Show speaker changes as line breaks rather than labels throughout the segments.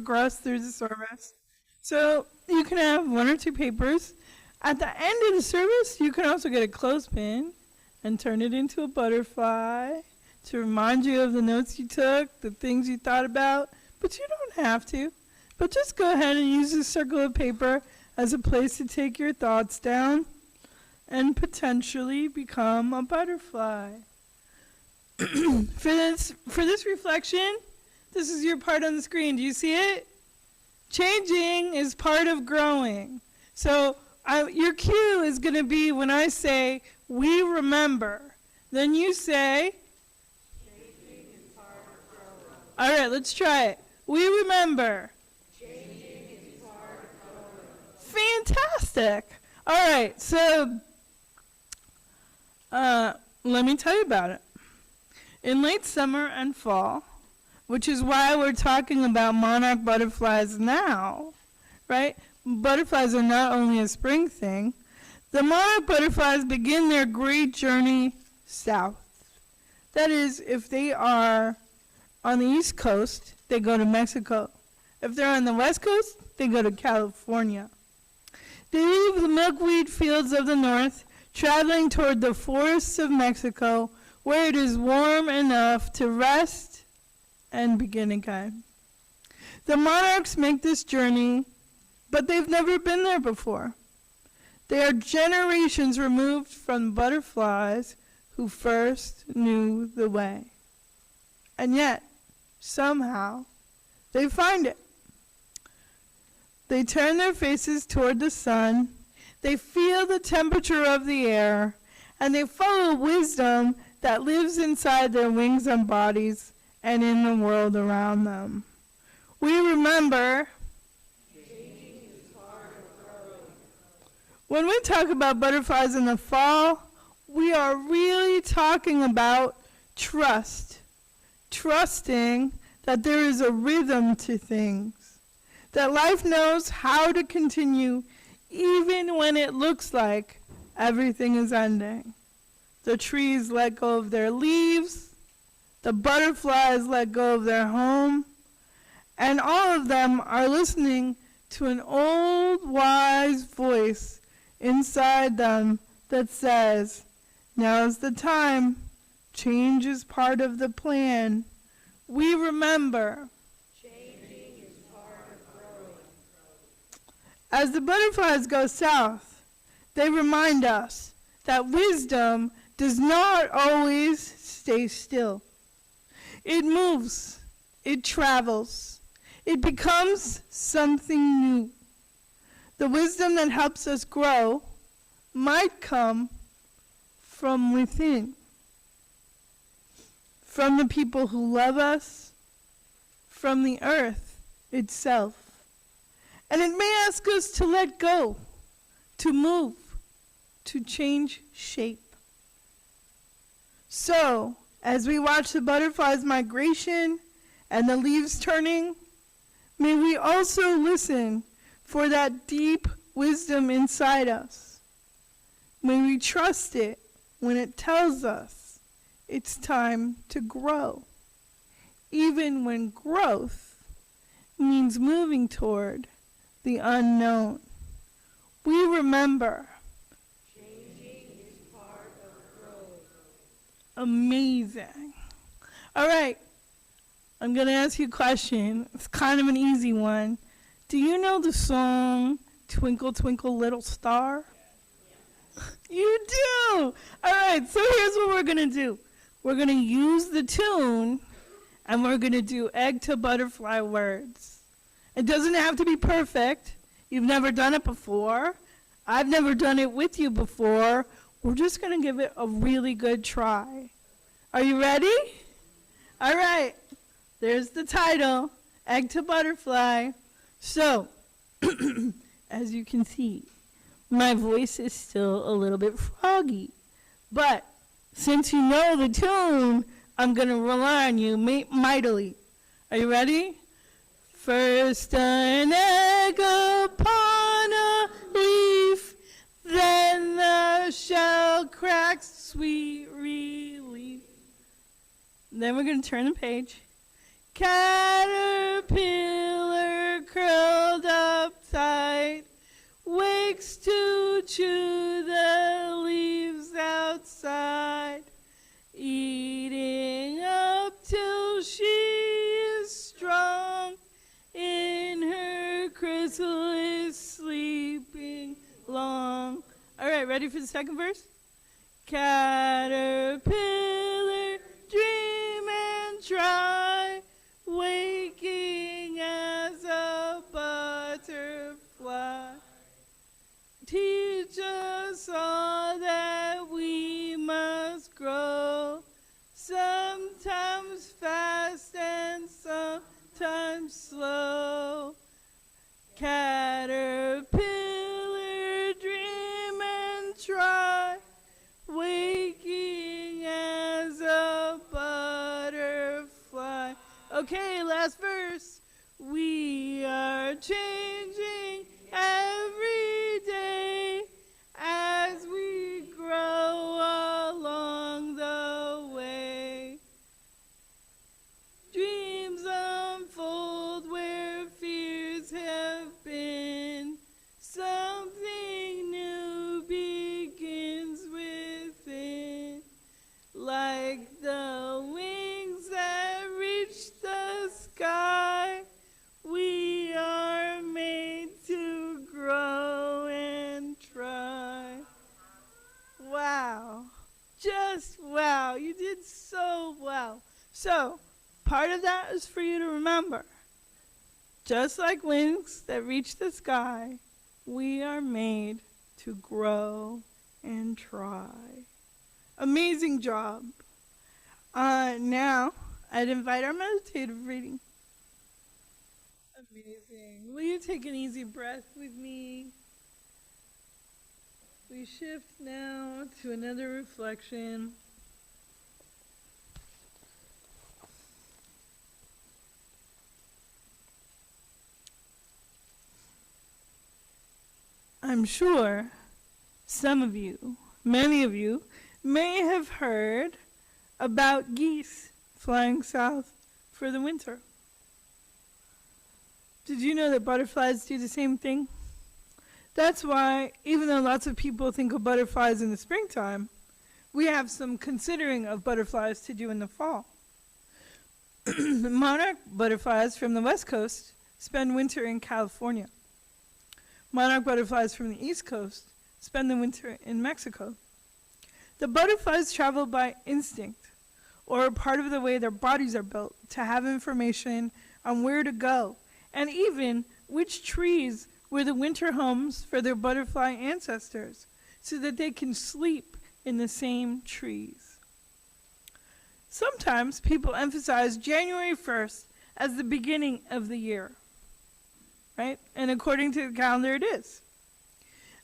progress through the service. So you can have one or two papers. At the end of the service, you can also get a clothespin and turn it into a butterfly to remind you of the notes you took, the things you thought about, but you don't have to. But just go ahead and use this circle of paper as a place to take your thoughts down and potentially become a butterfly. For this reflection, this is your part on the screen. Do you see it? Changing is part of growing. So your cue is going to be when I say, we remember. Then you say, changing is part of growing. All right, let's try it. We remember. Changing is part of growing. Fantastic. All right, so let me tell you about it. In late summer and fall, which is why we're talking about monarch butterflies now, right? Butterflies are not only a spring thing. The monarch butterflies begin their great journey south. That is, if they are on the East Coast, they go to Mexico. If they're on the West Coast, they go to California. They leave the milkweed fields of the north, traveling toward the forests of Mexico, where it is warm enough to rest and begin again. The monarchs make this journey, but they've never been there before. They are generations removed from butterflies who first knew the way. And yet, somehow, they find it. They turn their faces toward the sun, they feel the temperature of the air, and they follow wisdom that lives inside their wings and bodies and in the world around them. We remember, changing is part of growing. When we talk about butterflies in the fall, we are really talking about trust. Trusting that there is a rhythm to things, that life knows how to continue even when it looks like everything is ending. The trees let go of their leaves, the butterflies let go of their home, and all of them are listening to an old wise voice inside them that says, now's the time, change is part of the plan. We remember. Changing is part of growing. As the butterflies go south, they remind us that wisdom does not always stay still. It moves, it travels, it becomes something new. The wisdom that helps us grow might come from within, from the people who love us, from the earth itself. And it may ask us to let go, to move, to change shape. So, as we watch the butterflies' migration and the leaves turning, may we also listen for that deep wisdom inside us. May we trust it when it tells us it's time to grow, even when growth means moving toward the unknown. We remember. Amazing. All right, I'm going to ask you a question. It's kind of an easy one. Do you know the song Twinkle, Twinkle, Little Star? You do. All right, so here's what we're going to do. We're going to use the tune, and we're going to do egg to butterfly words. It doesn't have to be perfect. You've never done it before. I've never done it with you before. We're just going to give it a really good try. Are you ready? All right. There's the title, Egg to Butterfly. So, as you can see, my voice is still a little bit froggy. But since you know the tune, I'm going to rely on you mightily. Are you ready? First an egg upon a leaf, then the shell cracks, sweet relief. Then we're going to turn the page. Caterpillar uptight, wakes to chew the leaves outside, eating up till she is strong, in her chrysalis sleeping long. All right, ready for the second verse? Caterpillar, dream and try, waking as a butterfly. Teach us all that we must grow, sometimes fast and sometimes slow. Caterpillar, dream and try, waking as a butterfly. Okay, last verse. We are changing every day as we grow along the way. Dreams unfold where fears have been. Something new begins within. Like the wings that reach the sky, we are made to grow and try. Wow. Just wow. You did so well. So, part of that is for you to remember. Just like wings that reach the sky, we are made to grow and try. Amazing job. Now, I'd invite our meditative reading. Amazing. Will you take an easy breath with me? We shift now to another reflection. I'm sure some of you, many of you, may have heard about geese flying south for the winter. Did you know that butterflies do the same thing? That's why, even though lots of people think of butterflies in the springtime, we have some considering of butterflies to do in the fall. Monarch butterflies from the West Coast spend winter in California. Monarch butterflies from the East Coast spend the winter in Mexico. The butterflies travel by instinct, or a part of the way their bodies are built, to have information on where to go, and even which trees were the winter homes for their butterfly ancestors, so that they can sleep in the same trees. Sometimes people emphasize January 1st as the beginning of the year, right? And according to the calendar, it is.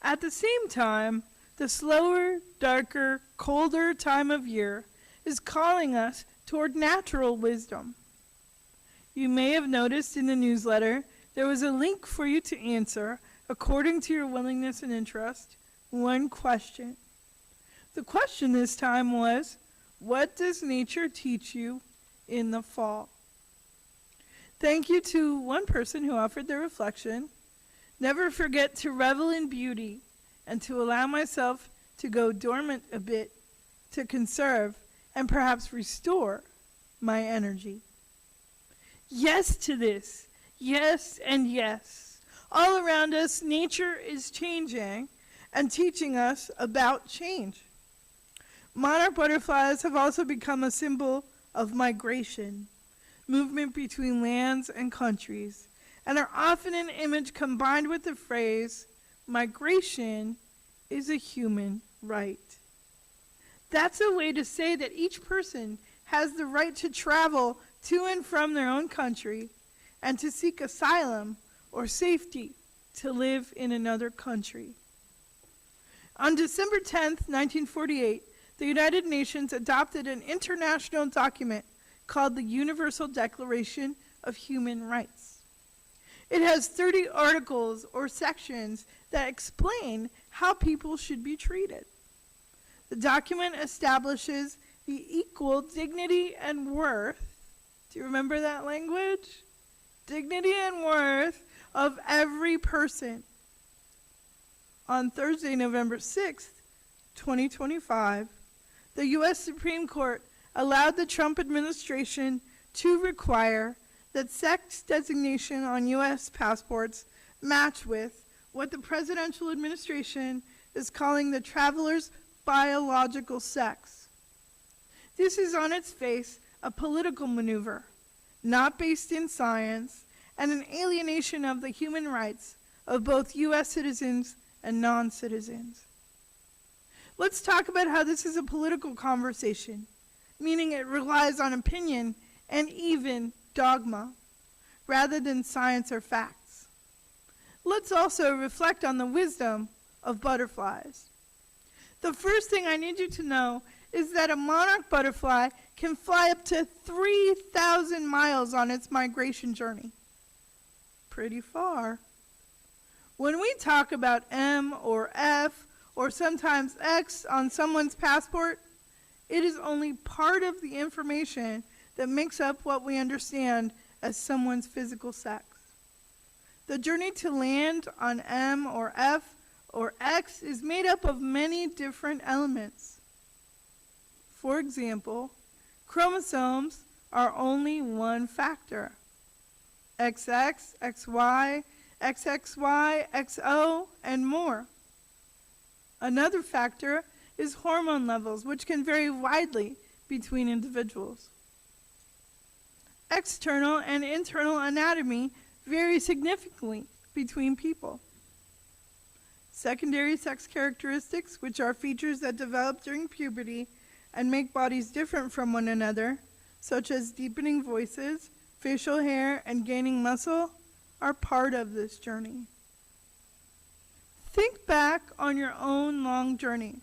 At the same time, the slower, darker, colder time of year is calling us toward natural wisdom. You may have noticed in the newsletter there was a link for you to answer, according to your willingness and interest, one question. The question this time was, what does nature teach you in the fall? Thank you to one person who offered the reflection. Never forget to revel in beauty and to allow myself to go dormant a bit, to conserve and perhaps restore my energy. Yes to this. Yes and yes. All around us, nature is changing and teaching us about change. Monarch butterflies have also become a symbol of migration, movement between lands and countries, and are often an image combined with the phrase, migration is a human right. That's a way to say that each person has the right to travel to and from their own country and to seek asylum or safety to live in another country. On December 10th, 1948, the United Nations adopted an international document called the Universal Declaration of Human Rights. It has 30 articles or sections that explain how people should be treated. The document establishes the equal dignity and worth, do you remember that language? Dignity and worth of every person. On Thursday, November 6th, 2025, the U.S. Supreme Court allowed the Trump administration to require that sex designation on U.S. passports match with what the presidential administration is calling the traveler's biological sex. This is on its face a political maneuver, not based in science, and an alienation of the human rights of both U.S. citizens and non-citizens. Let's talk about how this is a political conversation, meaning it relies on opinion and even dogma, rather than science or facts. Let's also reflect on the wisdom of butterflies. The first thing I need you to know is that a monarch butterfly can fly up to 3,000 miles on its migration journey. Pretty far. When we talk about M or F or sometimes X on someone's passport, it is only part of the information that makes up what we understand as someone's physical sex. The journey to land on M or F or X is made up of many different elements. For example, chromosomes are only one factor. XX, XY, XXY, XO, and more. Another factor is hormone levels, which can vary widely between individuals. External and internal anatomy vary significantly between people. Secondary sex characteristics, which are features that develop during puberty and make bodies different from one another, such as deepening voices, facial hair, and gaining muscle, are part of this journey. Think back on your own long journey.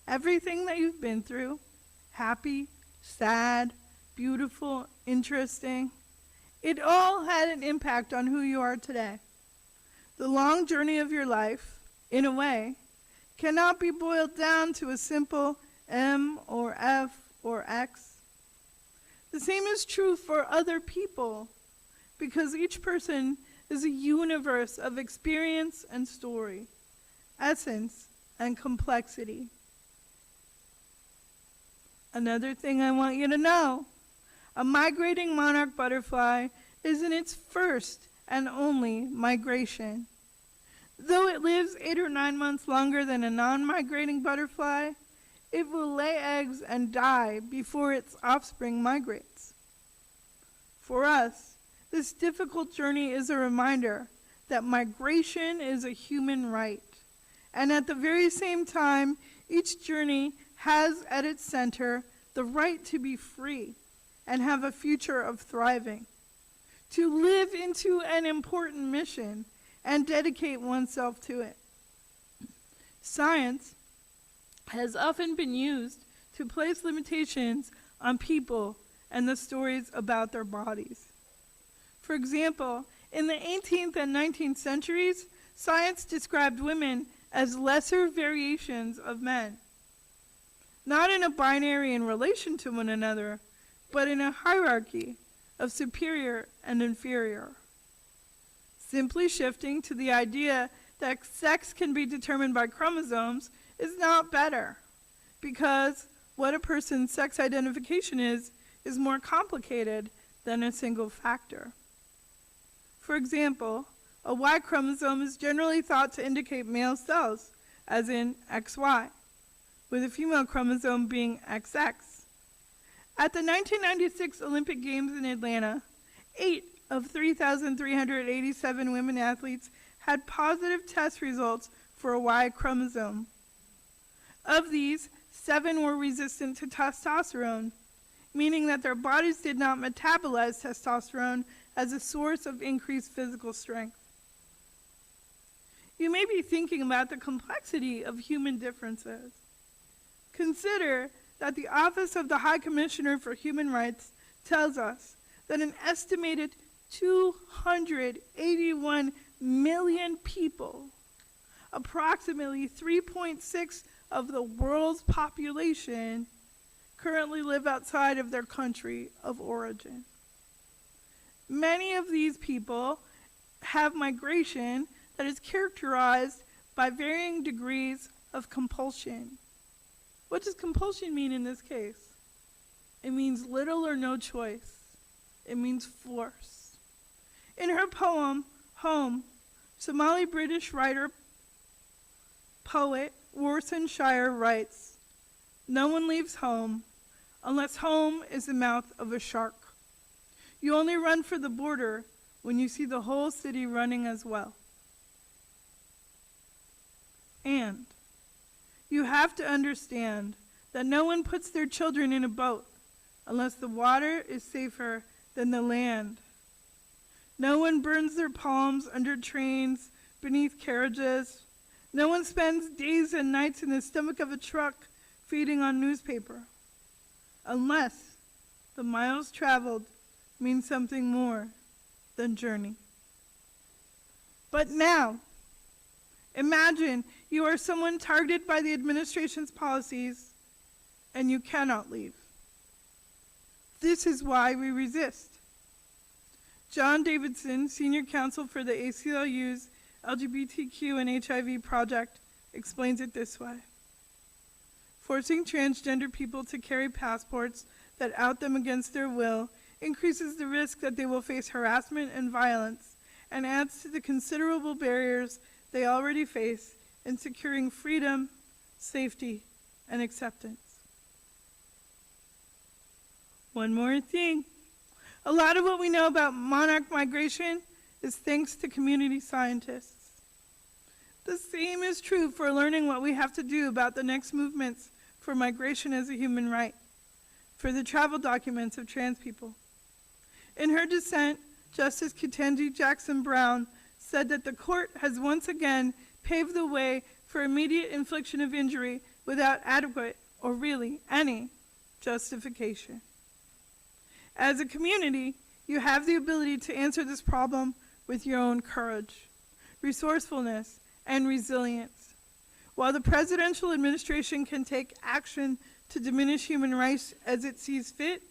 Everything that you've been through, happy, sad, beautiful, interesting, it all had an impact on who you are today. The long journey of your life, in a way, cannot be boiled down to a simple M or F or X. The same is true for other people, because each person is a universe of experience and story, essence and complexity. Another thing I want you to know, a migrating monarch butterfly is in its first and only migration. Though it lives 8 or 9 months longer than a non-migrating butterfly, it will lay eggs and die before its offspring migrates. For us, this difficult journey is a reminder that migration is a human right, and at the very same time, each journey has at its center the right to be free and have a future of thriving, to live into an important mission and dedicate oneself to it. Science has often been used to place limitations on people and the stories about their bodies. For example, in the 18th and 19th centuries, science described women as lesser variations of men, not in a binary in relation to one another, but in a hierarchy of superior and inferior. Simply shifting to the idea that sex can be determined by chromosomes is not better, because what a person's sex identification is more complicated than a single factor. For example, a Y chromosome is generally thought to indicate male cells, as in XY, with a female chromosome being XX. At the 1996 Olympic Games in Atlanta, 8 of 3,387 women athletes had positive test results for a Y chromosome. Of these, 7 were resistant to testosterone, meaning that their bodies did not metabolize testosterone as a source of increased physical strength. You may be thinking about the complexity of human differences. Consider that the Office of the High Commissioner for Human Rights tells us that an estimated 281 million people, approximately 3.6 of the world's population, currently live outside of their country of origin. Many of these people have migration that is characterized by varying degrees of compulsion. What does compulsion mean in this case? It means little or no choice. It means force. In her poem, Home, Somali British writer, poet Warsan Shire writes, "No one leaves home unless home is the mouth of a shark. You only run for the border when you see the whole city running as well. And you have to understand that no one puts their children in a boat unless the water is safer than the land. No one burns their palms under trains, beneath carriages. No one spends days and nights in the stomach of a truck feeding on newspaper, unless the miles traveled mean something more than journey." But now, imagine you are someone targeted by the administration's policies and you cannot leave. This is why we resist. John Davidson, senior counsel for the ACLU's LGBTQ and HIV project, explains it this way. Forcing transgender people to carry passports that out them against their will increases the risk that they will face harassment and violence and adds to the considerable barriers they already face in securing freedom, safety, and acceptance. One more thing. A lot of what we know about monarch migration is thanks to community scientists. The same is true for learning what we have to do about the next movements for migration as a human right, for the travel documents of trans people. In her dissent, Justice Ketanji Jackson Brown said that the court has once again paved the way for immediate infliction of injury without adequate, or really any, justification. As a community, you have the ability to answer this problem with your own courage, resourcefulness, and resilience. While the presidential administration can take action to diminish human rights as it sees fit,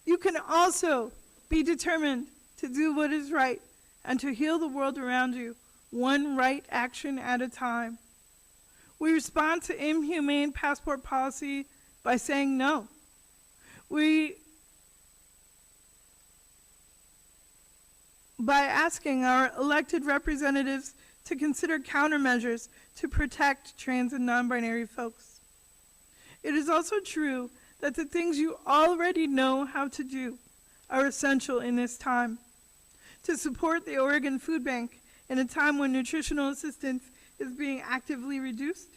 you can also be determined to do what is right and to heal the world around you, one right action at a time. We respond to inhumane passport policy by saying no. By asking our elected representatives to consider countermeasures to protect trans and non-binary folks. It is also true that the things you already know how to do are essential in this time. To support the Oregon Food Bank in a time when nutritional assistance is being actively reduced.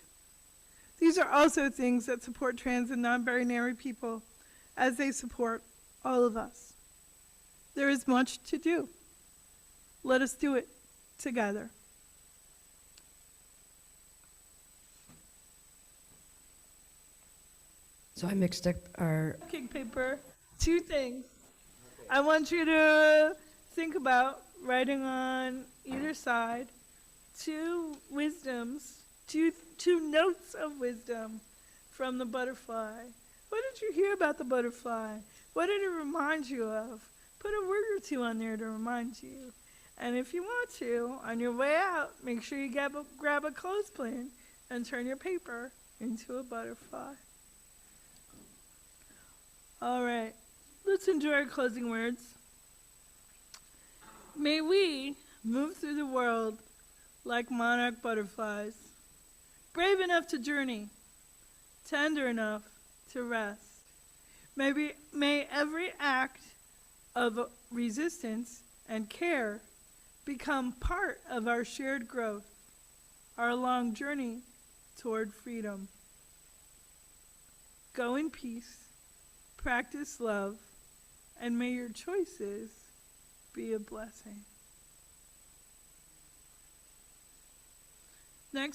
These are also things that support trans and non-binary people as they support all of us. There is much to do. Let us do it together.
So I mixed up our...
Paper, two things. I want you to think about writing on either side two wisdoms, two notes of wisdom from the butterfly. What did you hear about the butterfly? What did it remind you of? Put a word or two on there to remind you. And if you want to, on your way out, make sure you grab a clothespin and turn your paper into a butterfly. All right, let's enjoy our closing words. May we move through the world like monarch butterflies, brave enough to journey, tender enough to rest. May every act of resistance and care become part of our shared growth, our long journey toward freedom. Go in peace, practice love, and may your choices be a blessing.